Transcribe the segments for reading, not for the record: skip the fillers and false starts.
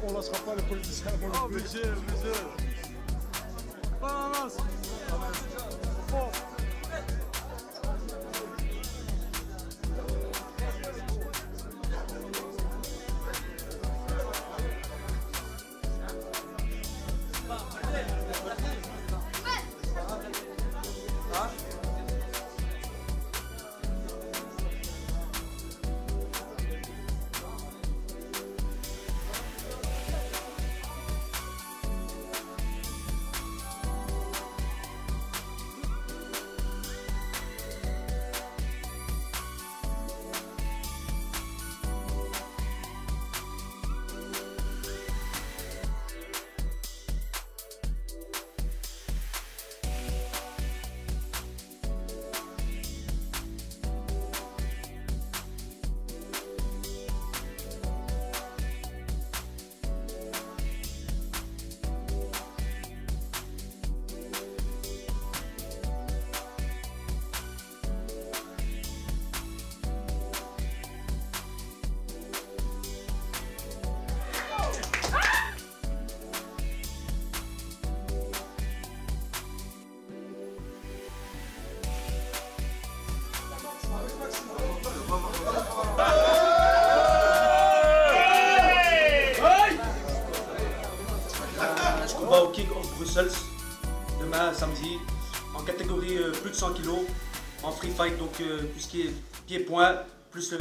on lancera pas les politiciens. Oh, monsieur. Ananas. Bon. Au King of Brussels demain samedi en catégorie plus de 100 kg en free fight, donc tout ce qui est pied-point plus le...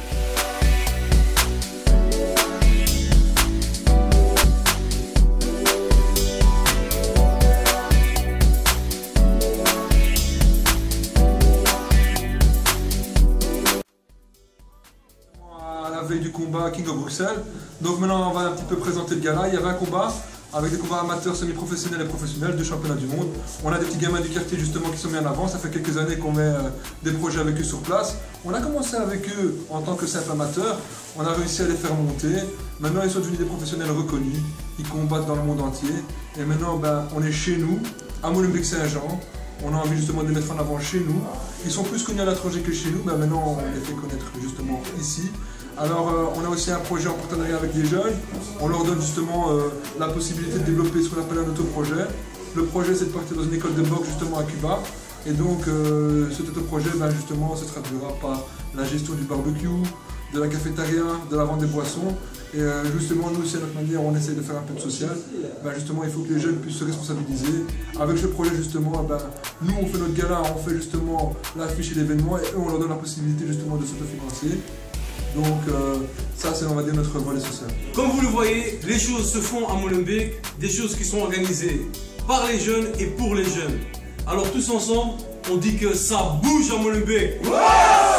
À la veille du combat King of Bruxelles, donc maintenant on va un petit peu présenter le gala. Il y avait un combat avec des combats amateurs, semi-professionnels et professionnels, deux championnats du monde. On a des petits gamins du quartier justement qui sont mis en avant, ça fait quelques années qu'on met des projets avec eux sur place. On a commencé avec eux en tant que simple amateurs, on a réussi à les faire monter. Maintenant ils sont devenus des professionnels reconnus, ils combattent dans le monde entier. Et maintenant on est chez nous, à Molenbeek-Saint-Jean. On a envie justement de les mettre en avant chez nous. Ils sont plus connus à l'étranger que chez nous, maintenant on les fait connaître justement ici. Alors on a aussi un projet en partenariat avec des jeunes, on leur donne justement la possibilité de développer ce qu'on appelle un autoprojet. Le projet c'est de partir dans une école de boxe justement à Cuba, et donc cet autoprojet justement se traduira par la gestion du barbecue, de la cafétéria, de la vente des boissons, et justement nous aussi à notre manière on essaie de faire un peu de social. Justement il faut que les jeunes puissent se responsabiliser. Avec ce projet justement, nous on fait notre gala, on fait justement l'affiche et l'événement, et eux on leur donne la possibilité justement de s'autofinancer. Donc ça c'est on va dire notre volet social. Comme vous le voyez, les choses se font à Molenbeek, des choses qui sont organisées par les jeunes et pour les jeunes. Alors tous ensemble, on dit que ça bouge à Molenbeek. Ouais!